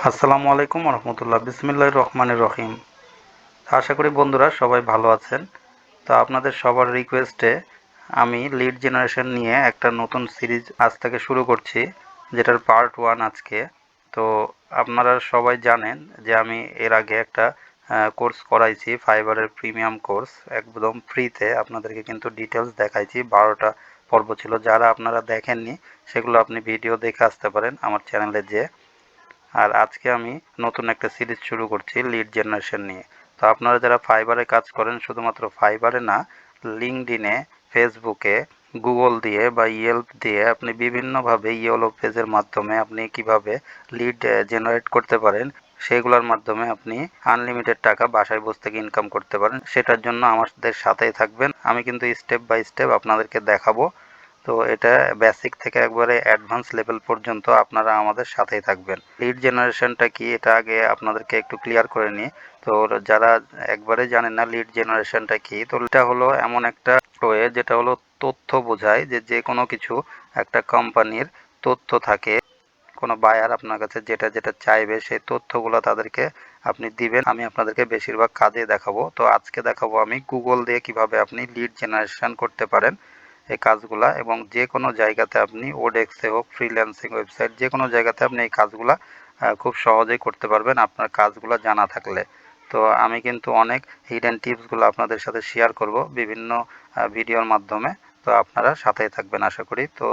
আসসালামু আলাইকুম রহমতুল্লাহ বিসমিল্লাহির রহমানির রহিম। আশা করি বন্ধুরা সবাই ভালো আছেন। তো আপনাদের সবার রিকোয়েস্টে আমি লিড জেনারেশন নিয়ে একটা নতুন সিরিজ আজ থেকে শুরু করছি, যেটার পার্ট 1 আজকে। তো আপনারা সবাই জানেন যে আমি এর আগে একটা কোর্স করাইছি, ফাইবারের প্রিমিয়াম কোর্স, একদম ফ্রিতে আপনাদেরকে কিন্তু ডিটেলস দেখাইছি। 12টা পর্ব ছিল, যারা আপনারা দেখেননি সেগুলো আপনি ভিডিও দেখে আসতে পারেন আমার চ্যানেলে যেয়ে। আর আজকে আমি নতুন একটা সিরিজ শুরু করছি লিড জেনারেশন নিয়ে। তো আপনারা যারা ফাইবারে কাজ করেন, শুধুমাত্র ফাইবারে না, লিঙ্কডইনে, ফেসবুকে, গুগল দিয়ে বা ইয়েল্প দিয়ে আপনি বিভিন্নভাবে ইয়েলো পেজের মাধ্যমে আপনি কিভাবে লিড জেনারেট করতে পারেন, সেগুলোর মাধ্যমে আপনি আনলিমিটেড টাকা বাসায় বসে থেকে ইনকাম করতে পারেন। সেটার জন্য আমাদের সাথেই থাকবেন। আমি কিন্তু স্টেপ বাই স্টেপ আপনাদেরকে দেখাবো। তো এটা বেসিক থেকে একবারে অ্যাডভান্স লেভেল পর্যন্ত আপনারা আমাদের সাথেই থাকবেন। লিড জেনারেশনটা কি, এটা আগে আপনাদেরকে একটু ক্লিয়ার করে নিই। তো যারা একবারে জানেন না লিড জেনারেশনটা কি, তো এটা হলো এমন একটা ওয়ে যেটা হলো তথ্য বোঝায়, যে যে কোনো কিছু, একটা কোম্পানির তথ্য থাকে, কোনো বায়ার আপনার কাছে যেটা যেটা চাইবে সেই তথ্যগুলো তাদেরকে আপনি দিবেন। আমি আপনাদেরকে বেশিরভাগ কাজে দেখাবো। তো আজকে দেখাবো আমি গুগল দিয়ে কিভাবে আপনি লিড জেনারেশন করতে পারেন এই কাজগুলা, এবং যে কোনো জায়গাতে আপনি ওডেক্সে হোক, ফ্রিল্যান্সিং ওয়েবসাইট, যে কোনো জায়গাতে আপনি এই কাজগুলা খুব সহজেই করতে পারবেন আপনার কাজগুলো জানা থাকলে। তো আমি কিন্তু অনেক হিডেন টিপসগুলো আপনাদের সাথে শেয়ার করব বিভিন্ন ভিডিওর মাধ্যমে। তো আপনারা সাথেই থাকবেন আশা করি। তো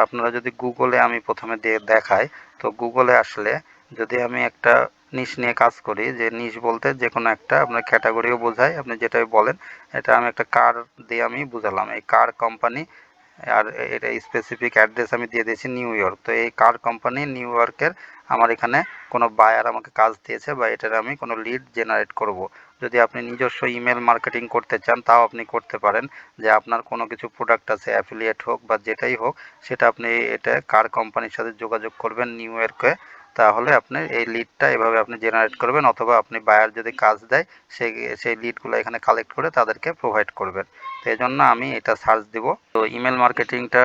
আপনারা যদি গুগলে আমি প্রথমে দিয়ে দেখাই, তো গুগলে আসলে যদি আমি একটা নিশ নিয়ে কাজ করি, যে নিশ বলতে যে কোনো একটা আপনার ক্যাটাগরিও বোঝায়, আপনি যেটাই বলেন। এটা আমি একটা কার দিয়ে আমি বুঝালাম, এই কার কোম্পানি, আর এটা স্পেসিফিক অ্যাড্রেস আমি দিয়ে দিয়েছি নিউ ইয়র্ক। তো এই কার কোম্পানি নিউ ইয়র্কের আমার এখানে কোনো বায়ার আমাকে কাজ দিয়েছে, বা এটার আমি কোনো লিড জেনারেট করব। যদি আপনি নিজস্ব ইমেল মার্কেটিং করতে চান, তাও আপনি করতে পারেন। যে আপনার কোনো কিছু প্রোডাক্ট আছে, অ্যাফিলিয়েট হোক বা যেটাই হোক, সেটা আপনি এটা কার কোম্পানির সাথে যোগাযোগ করবেন নিউ ইয়র্কে। তাহলে আপনি এই লিডটা এভাবে আপনি জেনারেট করবেন, অথবা আপনি বায়ার যদি কাজ দেয় সেই সেই লিডগুলো এখানে কালেক্ট করে তাদেরকে প্রোভাইড করবেন। তো এই জন্য আমি এটা সার্চ দিব। তো ইমেল মার্কেটিংটা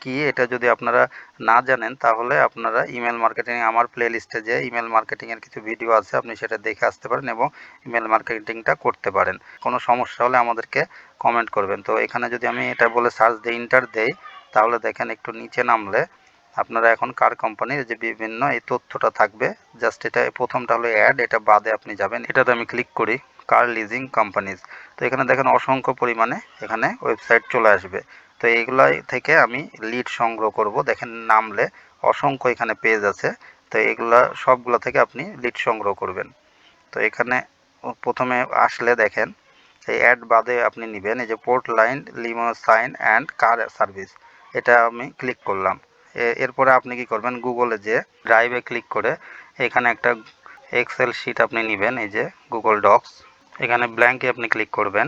কি, এটা যদি আপনারা না জানেন, তাহলে আপনারা ইমেল মার্কেটিং আমার প্লে লিস্টে যে ইমেল মার্কেটিংয়ের কিছু ভিডিও আছে, আপনি সেটা দেখে আসতে পারেন এবং ইমেল মার্কেটিংটা করতে পারেন। কোনো সমস্যা হলে আমাদেরকে কমেন্ট করবেন। তো এখানে যদি আমি এটা বলে সার্চ দিয়ে ইন্টার দেই, তাহলে দেখেন একটু নিচে নামলে আপনারা এখন কার কোম্পানির যে বিভিন্ন এই তথ্যটা থাকবে। জাস্ট এটা প্রথমটা হলো অ্যাড, এটা বাদে আপনি যাবেন, এটাতে আমি ক্লিক করি, কার লিজিং কোম্পানিজ। তো এখানে দেখেন অসংখ্য পরিমাণে এখানে ওয়েবসাইট চলে আসবে। তো এইগুলাই থেকে আমি লিড সংগ্রহ করব। দেখেন নামলে অসংখ্য এখানে পেজ আছে। তো এগুলা সবগুলো থেকে আপনি লিড সংগ্রহ করবেন। তো এখানে প্রথমে আসলে দেখেন এই অ্যাড বাদে আপনি নেবেন এই যে port line limousine and car service, এটা আমি ক্লিক করলাম। এরপরে আপনি কি করবেন, গুগলে যে ড্রাইভে ক্লিক করে এখানে একটা এক্সেল শিট আপনি নেবেন, এই যে গুগল ডক্স, এখানে ব্ল্যাঙ্কে আপনি ক্লিক করবেন।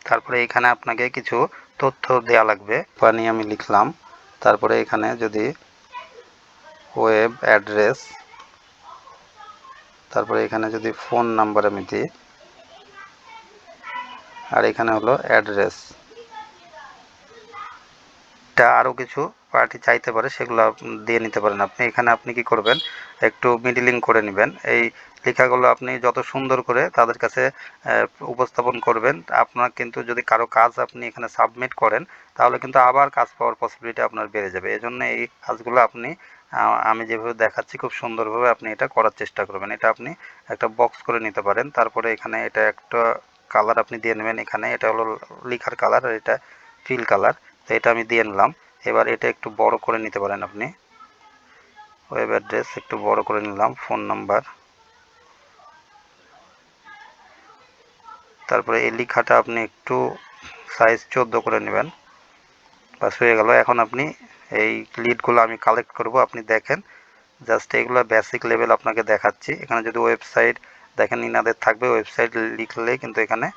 তারপরে এখানে আপনাকে কিছু তথ্য দেওয়া লাগবে, পানি আমি লিখলাম। তারপরে এখানে যদি ওয়েব অ্যাড্রেস, তারপরে এখানে যদি ফোন নাম্বার আমি দিই, আর এখানে হলো অ্যাড্রেস। এটা আরও কিছু পার্টি চাইতে পারে, সেগুলো দিয়ে নিতে পারেন আপনি। এখানে আপনি কি করবেন, একটু মিডিলিং করে নেবেন। এই লেখাগুলো আপনি যত সুন্দর করে তাদের কাছে উপস্থাপন করবেন, আপনার কিন্তু যদি কারো কাজ আপনি এখানে সাবমিট করেন, তাহলে কিন্তু আবার কাজ পাওয়ার পসিবিলিটি আপনার বেড়ে যাবে। এজন্য এই কাজগুলো আপনি আমি যেভাবে দেখাচ্ছি খুব সুন্দরভাবে আপনি এটা করার চেষ্টা করবেন। এটা আপনি একটা বক্স করে নিতে পারেন। তারপরে এখানে এটা একটা কালার আপনি দিয়ে নেবেন। এখানে এটা হলো লেখার কালার, আর এটা ফিল কালার। তো এটা আমি দিয়ে নিলাম। এবার এটা একটু বড় করে নিতে পারেন আপনি। ওয়েব অ্যাড্রেস একটু বড় করে নিলাম, ফোন নাম্বার, তারপরে এই লেখাটা আপনি একটু সাইজ 14 করে নেবেন। বাস হয়ে গেল। এখন আপনি এই লিডগুলো আমি কালেক্ট করব, আপনি দেখেন। জাস্ট এগুলো বেসিক লেভেল আপনাকে দেখাচ্ছি। এখানে যদি ওয়েবসাইট দেখেন ইনাদের থাকবে, ওয়েবসাইট লিখলেই কিন্তু এখানে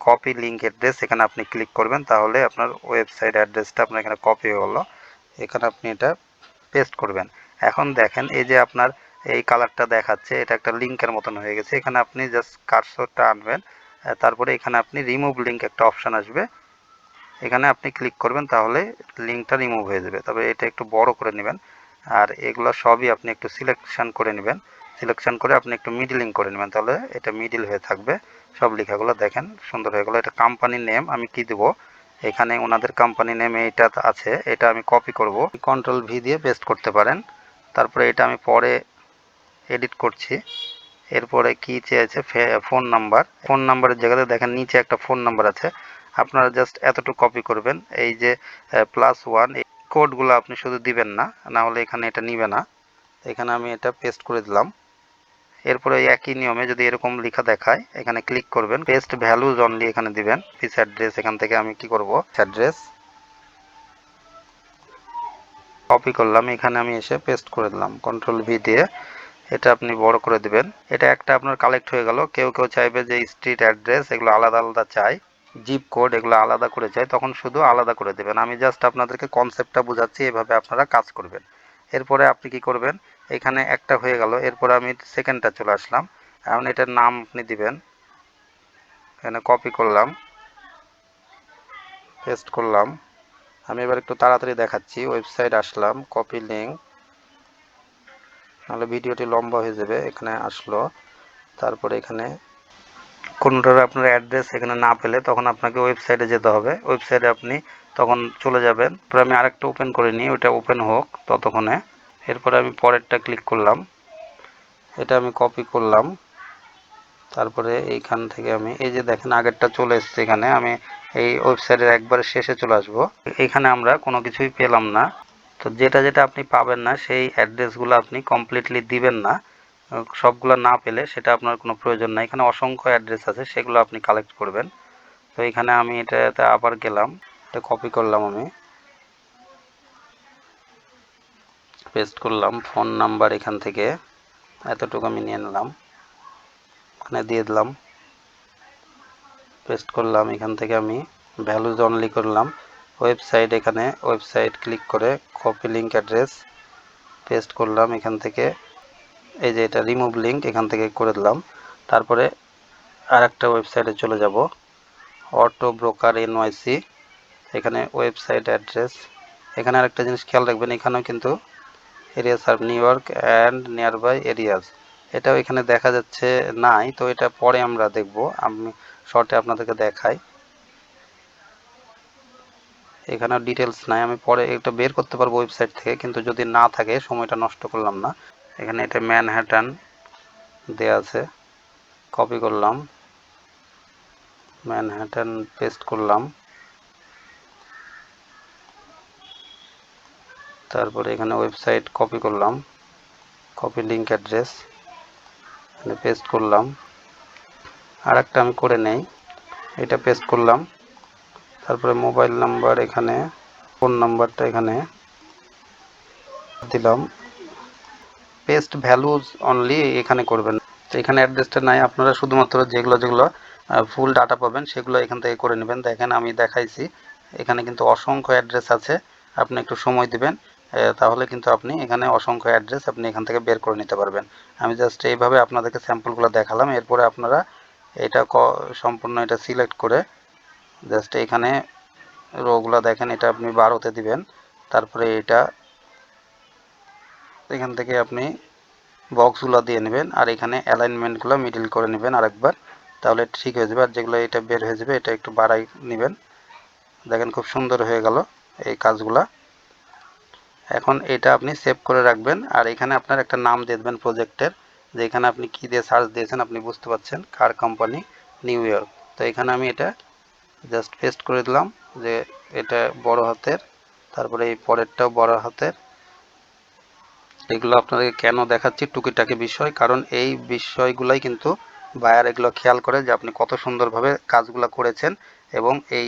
কপি লিঙ্ক অ্যাড্রেস, এখানে আপনি ক্লিক করবেন, তাহলে আপনার ওয়েবসাইট অ্যাড্রেসটা আপনার এখানে কপি হয়ে গেলো। এখানে আপনি এটা পেস্ট করবেন। এখন দেখেন এই যে আপনার এই কালারটা দেখাচ্ছে, এটা একটা লিঙ্কের মতন হয়ে গেছে। এখানে আপনি জাস্ট কার্সরটা আনবেন, তারপরে এখানে আপনি রিমুভ লিঙ্ক একটা অপশান আসবে, এখানে আপনি ক্লিক করবেন, তাহলে লিঙ্কটা রিমুভ হয়ে যাবে। তবে এটা একটু বড় করে নেবেন। আর এগুলো সবই আপনি একটু সিলেকশন করে নেবেন। সিলেকশন করে আপনি একটু মিডলিং করে নেবেন, তাহলে এটা মিডিল হয়ে থাকবে। সব লেখাগুলো দেখেন সুন্দর হয়ে গেল। এটা কোম্পানি নেম আমি কি দেব, এখানে ওনাদের কোম্পানি নেম এইটা আছে, এটা আমি কপি করব, কন্ট্রোল ভি দিয়ে পেস্ট করতে পারেন। তারপরে এটা আমি পরে এডিট করছি। এরপরে কি চেয়েছে, ফোন নাম্বারের জায়গাতে দেখেন নিচে একটা ফোন নাম্বার আছে, আপনারা জাস্ট এতটুকু কপি করবেন। এই যে +1 এই কোডগুলো আপনি শুধু দিবেন না, না হলে এখানে এটা নিবে না। এখানে আমি এটা পেস্ট করে দিলাম। এরপরে একই নিয়মে যদি এরকম লেখা দেখায় এখানে ক্লিক করবেন, পেস্ট ভ্যালুজ অনলি এখানে দিবেন। পিস অ্যাড্রেস এখান থেকে আমি কি করব, অ্যাড্রেস কপি করলাম, এখানে আমি এসে পেস্ট করে দিলাম কন্ট্রোল ভি দিয়ে। এটা আপনি বড় করে দিবেন। এটা একটা আপনার কালেক্ট হয়ে গেল। কেউ কেউ চাইবে যে স্ট্রিট অ্যাড্রেস এগুলো আলাদা আলাদা চাই, জিপ কোড এগুলো আলাদা করে চাই, তখন শুধু আলাদা করে দেবেন। আমি জাস্ট আপনাদেরকে কনসেপ্টটা বোঝাচ্ছি, এভাবে আপনারা কাজ করবেন। এরপরে আপনি কি করবেন, এখানে একটা হয়ে গেল। এরপরে আমি সেকেন্ডটা চলে আসলাম। এখন এটার নাম আপনি দিবেন, এখানে কপি করলাম, পেস্ট করলাম। আমি এবার একটু তাড়াতাড়ি দেখাচ্ছি। ওয়েবসাইট আসলাম, কপি লিঙ্ক, নাহলে ভিডিওটি লম্বা হয়ে যাবে। এখানে আসলো, তারপরে এখানে কোনোটার আপনার অ্যাড্রেস এখানে না পেলে তখন আপনাকে ওয়েবসাইটে যেতে হবে। ওয়েবসাইটে আপনি তখন চলে যাবেন। তারপরে আমি আরেকটা ওপেন করে নিই, ওইটা ওপেন হোক ততক্ষণে। এরপরে আমি পরেরটা ক্লিক করলাম, এটা আমি কপি করলাম। তারপরে এইখান থেকে আমি এই যে দেখেন আগেরটা চলে এসছে, এখানে আমি এই ওয়েবসাইটের একবারে শেষে চলে আসব। এখানে আমরা কোনো কিছুই পেলাম না। তো যেটা যেটা আপনি পাবেন না সেই অ্যাড্রেসগুলো আপনি কমপ্লিটলি দিবেন না। সবগুলো না পেলে সেটা আপনার কোনো প্রয়োজন নাই। এখানে অসংখ্য অ্যাড্রেস আছে, সেগুলো আপনি কালেক্ট করবেন। তো এখানে আমি এটাতে আবার গেলাম, এটা কপি করলাম, আমি পেস্ট করলাম। ফোন নাম্বার এখান থেকে এতটুকু আমি নিয়ে নিলাম, এখানে দিয়ে দিলাম, পেস্ট করলাম। এখান থেকে আমি ভ্যালুজ অনলি করলাম। ওয়েবসাইট, এখানে ওয়েবসাইট ক্লিক করে কপি লিঙ্ক অ্যাড্রেস পেস্ট করলাম। এখান থেকে এই যে এটা রিমুভ লিঙ্ক এখান থেকে করে দিলাম। তারপরে আরেকটা ওয়েবসাইটে চলে যাব, অটো ব্রোকার এনওয়াইসি, এখানে ওয়েবসাইট অ্যাড্রেস। এখানে আরেকটা জিনিস খেয়াল রাখবেন, এখানেও কিন্তু এরিয়াস আর New York and nearby areas, এটাও এখানে দেখা যাচ্ছে নাই। তো এটা পরে আমরা দেখব, আমি শর্টে আপনাদেরকে দেখাই। এখানে ডিটেলস নাই, আমি পরে এটা বের করতে পারবো ওয়েবসাইট থেকে, কিন্তু যদি না থাকে সময়টা নষ্ট করলাম না। এখানে এটা ম্যানহাটন দেয়া আছে, কপি করলাম, ম্যানহাটন পেস্ট করলাম। তারপরে এখানে ওয়েবসাইট কপি করলাম, কপি লিঙ্ক অ্যাড্রেস এখানে পেস্ট করলাম। আর একটা আমি করে নেই, এটা পেস্ট করলাম। তারপরে মোবাইল নাম্বার, এখানে ফোন নাম্বারটা এখানে দিলাম। পেস্ট ভ্যালুজ অনলি এখানে করবেন। তো এখানে অ্যাড্রেসটা নাই, আপনারা শুধুমাত্র যেগুলো যেগুলো ফুল ডাটা পাবেন সেগুলো এখান থেকে করে নেবেন। দেখেন আমি দেখাইছি, এখানে কিন্তু অসংখ্য অ্যাড্রেস আছে। আপনি একটু সময় দিবেন, তাহলে কিন্তু আপনি এখানে অসংখ্য অ্যাড্রেস আপনি এখান থেকে বের করে নিতে পারবেন। আমি জাস্ট এইভাবে আপনাদেরকে স্যাম্পলগুলো দেখালাম। এরপরে আপনারা এটা সম্পূর্ণ এটা সিলেক্ট করে জাস্ট এখানে রোগুলো দেখেন, এটা আপনি 12তে দিবেন। তারপরে এটা এখান থেকে আপনি বক্সগুলো দিয়ে নেবেন, আর এখানে অ্যালাইনমেন্টগুলো মিডল করে নেবেন আরেকবার, তাহলে ঠিক হয়ে যাবে। আর যেগুলো এটা বের হয়ে যাবে এটা একটু বাড়াই নেবেন। দেখেন খুব সুন্দর হয়ে গেল এই কাজগুলা। এখন এটা আপনি সেভ করে রাখবেন, আর এখানে আপনার একটা নাম দিয়ে দেবেন প্রজেক্টের, যে এখানে আপনি কি দিয়ে সার্চ দিয়েছেন আপনি বুঝতে পারছেন, কার কোম্পানি, নিউ ইয়র্ক। তো এখানে আমি এটা জাস্ট পেস্ট করে দিলাম, যে এটা বড় হাতের, তারপরে এই পরেরটাও বড় হাতের। এগুলো আপনাদেরকে কেন দেখাচ্ছি, টুকিটাকি বিষয়, কারণ এই বিষয়গুলাই কিন্তু বায়ার এগুলো খেয়াল করে যে আপনি কত সুন্দরভাবে কাজগুলো করেছেন, এবং এই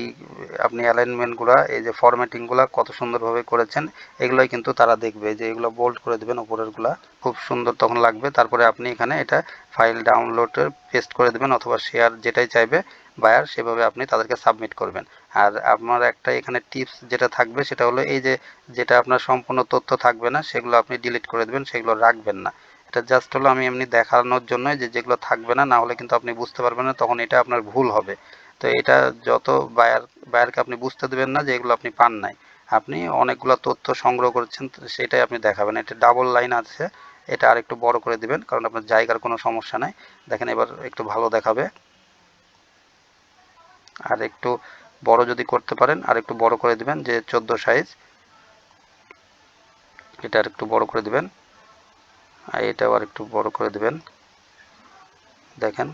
আপনি অ্যালাইনমেন্টগুলো, এই যে ফরম্যাটিংগুলো কত সুন্দরভাবে করেছেন, এগুলোই কিন্তু তারা দেখবে। যে এগুলো বোল্ড করে দেবেন উপরেরগুলা, খুব সুন্দর তখন লাগবে। তারপরে আপনি এখানে এটা ফাইল ডাউনলোডে পেস্ট করে দেবেন, অথবা শেয়ার যেটাই চাইবে বায়ার সেভাবে আপনি তাদেরকে সাবমিট করবেন। আর আপনার একটা এখানে টিপস যেটা থাকবে সেটা হলো, এই যে যেটা আপনার সম্পূর্ণ তথ্য থাকবে না সেগুলো আপনি ডিলিট করে দেবেন, সেগুলো রাখবেন না। এটা জাস্ট হলো আমি এমনি দেখানোর জন্য, যে যেগুলো থাকবে না, না হলে কিন্তু আপনি বুঝতে পারবেন না, তখন এটা আপনার ভুল হবে। তো এটা যত বায়ারকে আপনি বুঝতে দেবেন না যে এগুলো আপনি পান নাই, আপনি অনেকগুলো তথ্য সংগ্রহ করেছেন সেটাই আপনি দেখাবেন। এটা ডাবল লাইন আছে, এটা আর একটু বড় করে দিবেন, কারণ আপনার জায়গার কোনো সমস্যা নাই। দেখেন এবার একটু ভালো দেখাবে। আর একটু বড় যদি করতে পারেন আর একটু বড় করে দিবেন, যে 14 সাইজ, এটা আর একটু বড় করে দিবেন। আর এটাও আর একটু বড় করে দিবেন। দেখেন,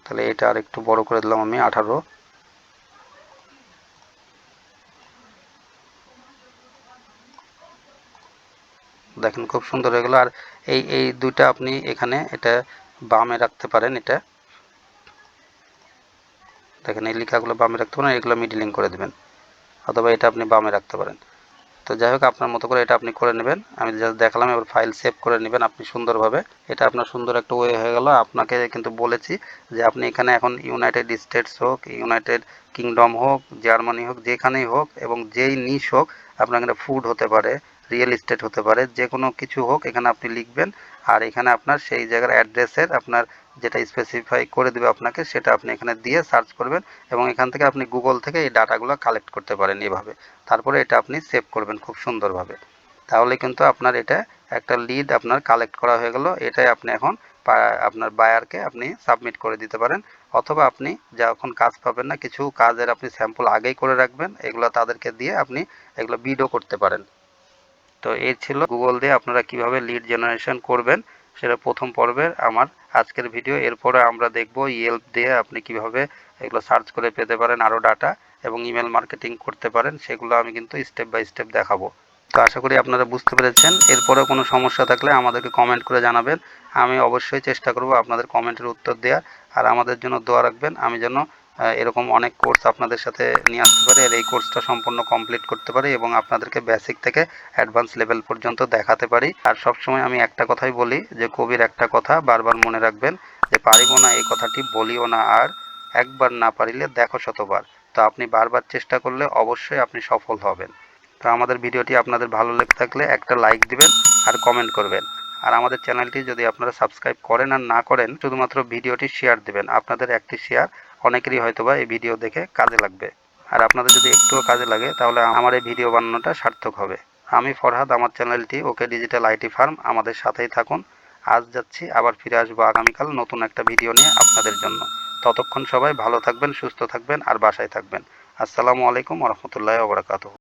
তাহলে এটা আর একটু বড় করে দিলাম আমি 18। দেখেন খুব সুন্দর হয়ে গেল। আর এই দুইটা আপনি এখানে এটা বামে রাখতে পারেন। এটা দেখেন এই লেখাগুলো বামে রাখতে পারেন, এগুলো মিডলিং করে দিবেন, অথবা এটা আপনি বামে রাখতে পারেন। তো যাই হোক, আপনার মতো করে এটা আপনি করে নেবেন। আমি জাস্ট দেখালাম, এবার ফাইল সেভ করে নেবেন আপনি সুন্দরভাবে। এটা আপনার সুন্দর একটা ওয়ে হয়ে গেল। আপনাকে কিন্তু বলেছি যে আপনি এখানে এখন ইউনাইটেড স্টেটস হোক, ইউনাইটেড কিংডম হোক, জার্মানি হোক, যেখানেই হোক এবং যেই নিশ হোক, আপনার এখানে ফুড হতে পারে, রিয়েল এস্টেট হতে পারে, যে কোনো কিছু হোক এখানে আপনি লিখবেন। আর এখানে আপনার সেই জায়গার অ্যাড্রেসের আপনার যেটা স্পেসিফাই করে দেবে আপনাকে, সেটা আপনি এখানে দিয়ে সার্চ করবেন এবং এখান থেকে আপনি গুগল থেকে এই ডাটাগুলো কালেক্ট করতে পারেন এভাবে। তারপরে এটা আপনি সেভ করবেন খুব সুন্দরভাবে। তাহলে কিন্তু আপনার এটা একটা লিড আপনার কালেক্ট করা হয়ে গেল। এটাই আপনি এখন আপনার বায়ারকে আপনি সাবমিট করে দিতে পারেন। অথবা আপনি যখন কাজ পাবেন না, কিছু কাজের আপনি স্যাম্পল আগেই করে রাখবেন, এগুলো তাদেরকে দিয়ে আপনি এগুলো বিডও করতে পারেন। তো এই ছিল গুগল দিয়ে আপনারা কিভাবে লিড জেনারেশন করবেন, সেটা প্রথম পর্বের আমার আজকের ভিডিও। এরপরে আমরা দেখব ইয়েল্প দিয়ে আপনি কিভাবে এগুলো সার্চ করে পেতে পারেন আরও ডাটা, এবং ইমেল মার্কেটিং করতে পারেন, সেগুলো আমি কিন্তু স্টেপ বাই স্টেপ দেখাবো। তো আশা করি আপনারা বুঝতে পেরেছেন। এরপরেও কোনো সমস্যা থাকলে আমাদেরকে কমেন্ট করে জানাবেন। আমি অবশ্যই চেষ্টা করব আপনাদের কমেন্টের উত্তর দেওয়ার। আর আমাদের জন্য দোয়া রাখবেন, আমি যেন এরকম অনেক কোর্স আপনাদের সাথে নিয়ে আসতে পারি, আর এই কোর্সটা সম্পূর্ণ কমপ্লিট করতে পারি এবং আপনাদেরকে বেসিক থেকে অ্যাডভান্স লেভেল পর্যন্ত দেখাতে পারি। আর সবসময় আমি একটা কথাই বলি, যে কবির একটা কথা বারবার মনে রাখবেন, যে পারিব না এই কথাটি বলিও না আর, একবার না পারিলে দেখো শতবার। তো আপনি বারবার চেষ্টা করলে অবশ্যই আপনি সফল হবেন। তো আমাদের ভিডিওটি আপনাদের ভালো লেগে থাকলে একটা লাইক দিবেন আর কমেন্ট করবেন। আর আমাদের চ্যানেলটি যদি আপনারা সাবস্ক্রাইব করেন আর না করেন, শুধুমাত্র ভিডিওটি শেয়ার দিবেন। আপনাদের একটি শেয়ার অনেকেরই হয়তোবা এই ভিডিও দেখে কাজে লাগবে। আর আপনাদের যদি একটুও কাজে লাগে, তাহলে আমার এই ভিডিও বানানোটা সার্থক হবে। আমি ফরহাদ, আমার চ্যানেলটি ওকে ডিজিটাল আইটি ফার্ম। আমাদের সাথেই থাকুন। আজ যাচ্ছি, আবার ফিরে আসবো আগামীকাল নতুন একটা ভিডিও নিয়ে আপনাদের জন্য। ততক্ষণ সবাই ভালো থাকবেন, সুস্থ থাকবেন আর বাসায় থাকবেন। আসসালামু আলাইকুম ওয়া রাহমাতুল্লাহি ওয়া বারাকাতুহু।